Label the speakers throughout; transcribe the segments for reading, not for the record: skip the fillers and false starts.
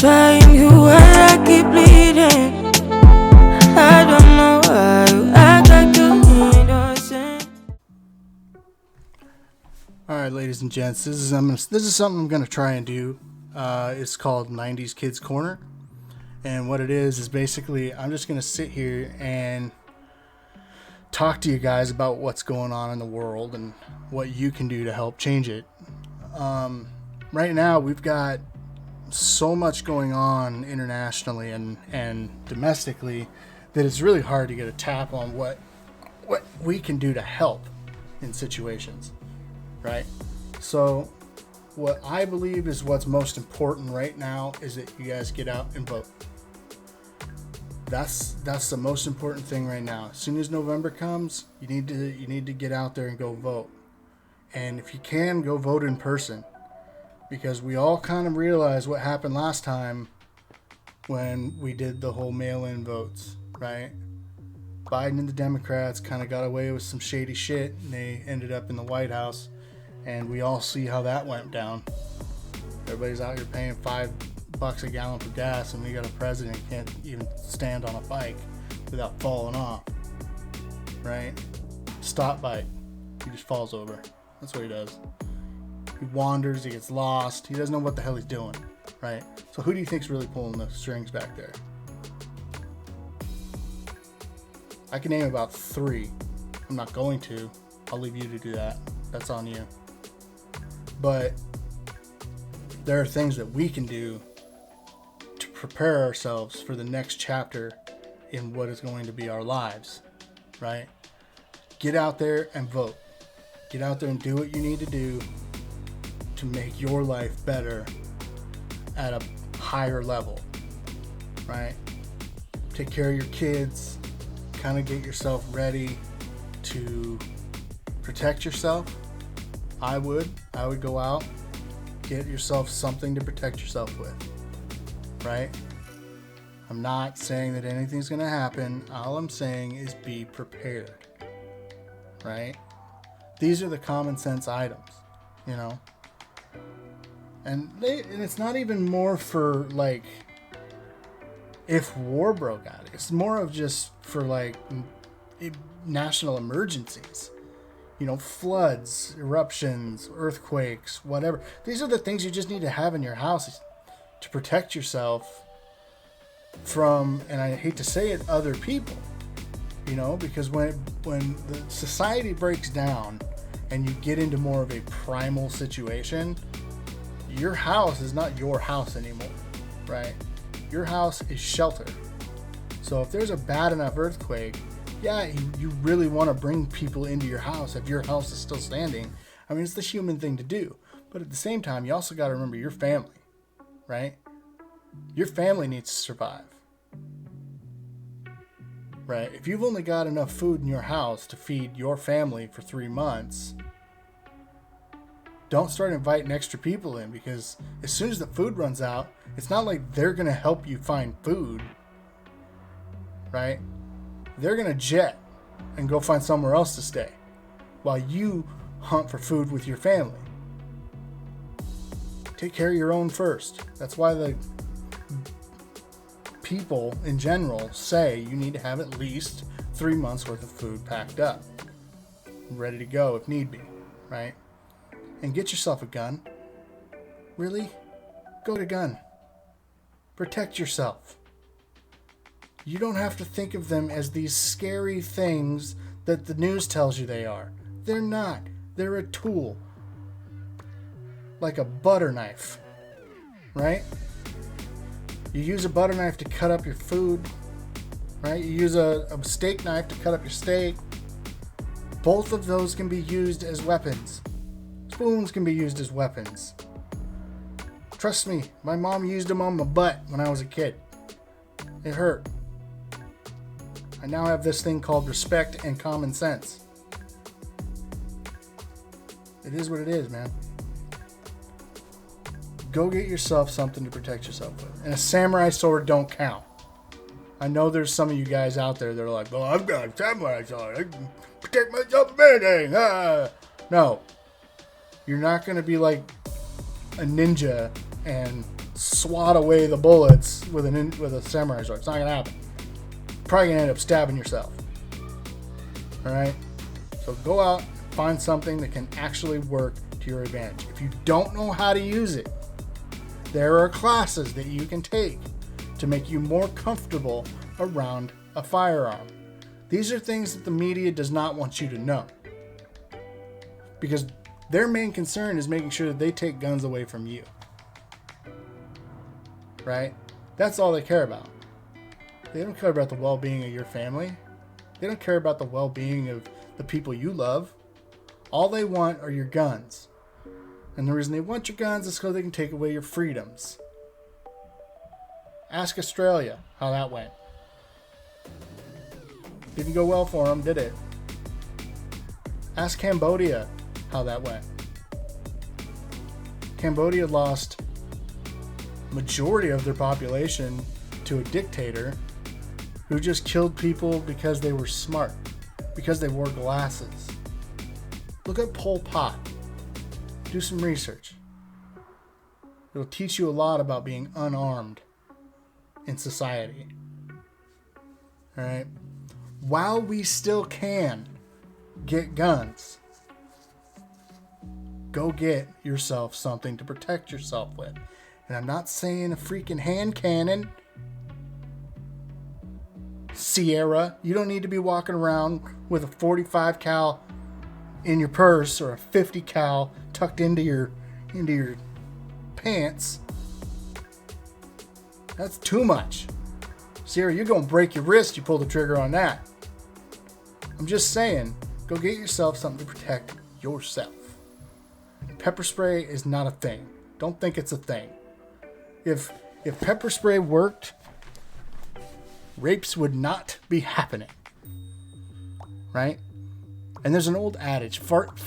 Speaker 1: trying you while I keep bleeding. I don't know why you act like you innocent.
Speaker 2: Alright, ladies and gents, this is something I'm going to try and do. It's called 90s Kids Corner. And what it is basically I'm just going to sit here and talk to you guys about what's going on in the world and what you can do to help change it. Right now, we've got so much going on internationally and domestically that it's really hard to get a tap on what we can do to help in situations, right? So what I believe is what's most important right now is that you guys get out and vote. That's the most important thing right now. As soon as November comes, you need to get out there and go vote. And if you can, go vote in person. Because we all kind of realize what happened last time when we did the whole mail-in votes, right? Biden and the Democrats kind of got away with some shady shit, and they ended up in the White House. And we all see how that went down. Everybody's out here paying $5 a gallon for gas, and we got a president who can't even stand on a bike without falling off, right? Stop bike. He just falls over. That's what he does. He wanders, he gets lost, he doesn't know what the hell he's doing, right? So who do you think's really pulling the strings back there? I can name about 3. I'm not going to. I'll leave you to do that. That's on you. But there are things that we can do to prepare ourselves for the next chapter in what is going to be our lives, right? Get out there and vote. Get out there and do what you need to do to make your life better at a higher level, right? Take care of your kids, kind of get yourself ready to protect yourself. I would go out, get yourself something to protect yourself with, right? I'm not saying that anything's going to happen. All I'm saying is be prepared, right? These are the common sense items, you know? And it's not even more for, like, if war broke out. It's more of just for, like, national emergencies. You know, floods, eruptions, earthquakes, whatever. These are the things you just need to have in your house to protect yourself from, and I hate to say it, other people. You know, because when the society breaks down and you get into more of a primal situation, your house is not your house anymore, right? Your house is shelter. So if there's a bad enough earthquake, yeah, you really want to bring people into your house if your house is still standing. I mean, it's the human thing to do. But at the same time, you also got to remember your family, right? Your family needs to survive, right? If you've only got enough food in your house to feed your family for 3 months, don't start inviting extra people in, because as soon as the food runs out, it's not like they're going to help you find food, right? They're going to jet and go find somewhere else to stay while you hunt for food with your family. Take care of your own first. That's why the people in general say you need to have at least 3 months worth of food packed up, ready to go if need be, right? And get yourself a gun. Really? Go to gun. Protect yourself. You don't have to think of them as these scary things that the news tells you they are. They're not. They're a tool. Like a butter knife, right? You use a butter knife to cut up your food, right? You use a steak knife to cut up your steak. Both of those can be used as weapons. Spoons can be used as weapons. Trust me, my mom used them on my butt when I was a kid. It hurt. I now have this thing called respect and common sense. It is what it is, man. Go get yourself something to protect yourself with. And a samurai sword don't count. I know there's some of you guys out there that are like, "Oh, I've got a samurai sword. I can protect myself from anything." No. You're not going to be like a ninja and swat away the bullets with a samurai sword. It's not gonna happen. You're probably gonna end up stabbing yourself. All right. So go out, find something that can actually work to your advantage. If you don't know how to use it, there are classes that you can take to make you more comfortable around a firearm. These are things that the media does not want you to know, because their main concern is making sure that they take guns away from you. Right? That's all they care about. They don't care about the well-being of your family. They don't care about the well-being of the people you love. All they want are your guns. And the reason they want your guns is so they can take away your freedoms. Ask Australia how that went. Didn't go well for them, did it? Ask Cambodia how that went. Cambodia lost majority of their population to a dictator who just killed people because they were smart, because they wore glasses. Look at Pol Pot. Do some research. It'll teach you a lot about being unarmed in society. All right? While we still can get guns, go get yourself something to protect yourself with. And I'm not saying a freaking hand cannon. Sierra, you don't need to be walking around with a 45 cal in your purse or a 50 cal tucked into your pants. That's too much. Sierra, you're going to break your wrist, you pull the trigger on that. I'm just saying, go get yourself something to protect yourself. Pepper spray is not a thing. Don't think it's a thing. If pepper spray worked, rapes would not be happening. Right? And there's an old adage, fart is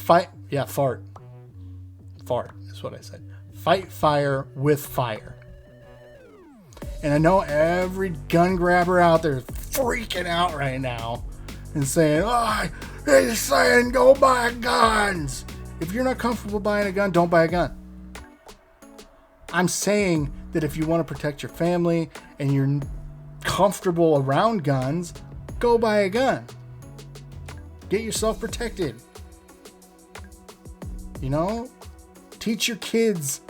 Speaker 2: what I said. Fight fire with fire. And I know every gun grabber out there is freaking out right now and saying, he's saying go buy guns. If you're not comfortable buying a gun, don't buy a gun. I'm saying that if you want to protect your family and you're comfortable around guns, go buy a gun. Get yourself protected. You know? Teach your kids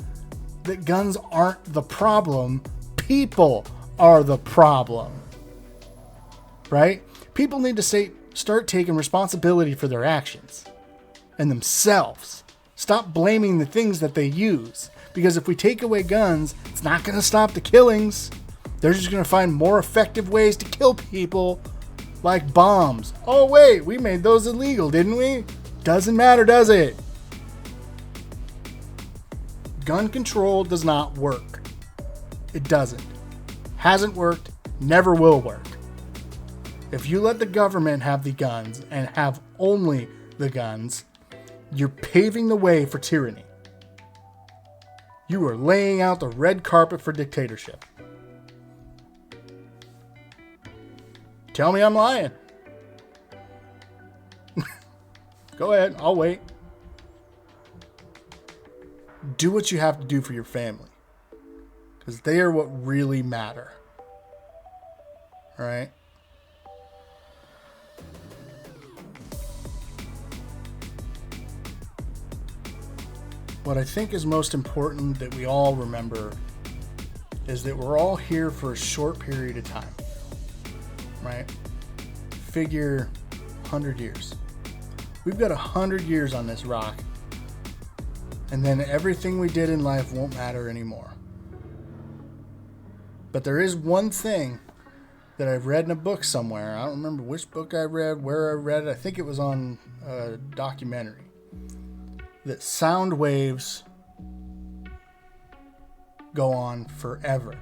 Speaker 2: that guns aren't the problem. People are the problem. Right? People need to start taking responsibility for their actions and themselves. Stop blaming the things that they use. Because if we take away guns, it's not going to stop the killings. They're just going to find more effective ways to kill people, like bombs. Oh wait, we made those illegal, didn't we? Doesn't matter, does it? Gun control does not work. It doesn't. Hasn't worked, never will work. If you let the government have the guns and have only the guns, you're paving the way for tyranny. You are laying out the red carpet for dictatorship. Tell me I'm lying. Go ahead, I'll wait. Do what you have to do for your family, because they are what really matter. All right? What I think is most important that we all remember is that we're all here for a short period of time. Right? Figure 100 years. We've got 100 years on this rock, and then everything we did in life won't matter anymore. But there is one thing that I've read in a book somewhere. I don't remember which book I read, where I read it. I think it was on a documentary. That sound waves go on forever.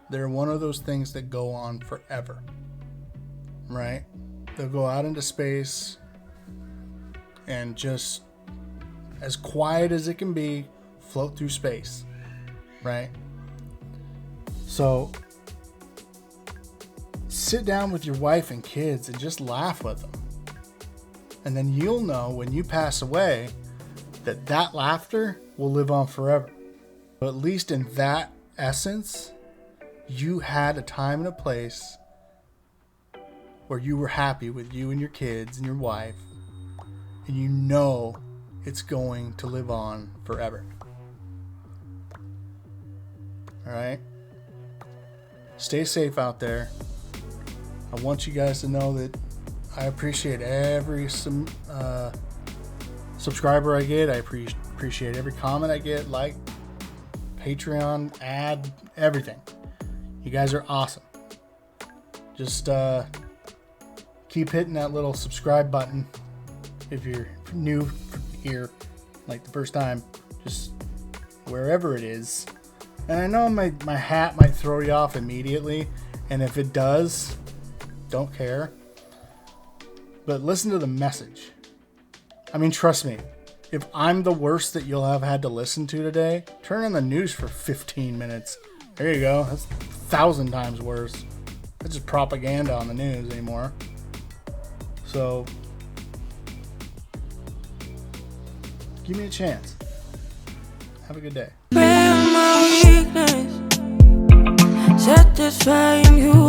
Speaker 2: They're one of those things that go on forever. Right? They'll go out into space and just, as quiet as it can be, float through space. Right? So sit down with your wife and kids and just laugh with them. And then you'll know when you pass away that laughter will live on forever. But at least in that essence, you had a time and a place where you were happy with you and your kids and your wife, and you know it's going to live on forever. All right? Stay safe out there. I want you guys to know that I appreciate every subscriber I get. I appreciate every comment I get, like, Patreon, ad, everything. You guys are awesome. Just keep hitting that little subscribe button if you're new here, like the first time, just wherever it is. And I know my hat might throw you off immediately, and if it does, don't care. But listen to the message. I mean, trust me, if I'm the worst that you'll have had to listen to today, turn on the news for 15 minutes. There you go. That's 1,000 times worse. That's just propaganda on the news anymore. So, give me a chance. Have a good day.
Speaker 1: My weakness, satisfying you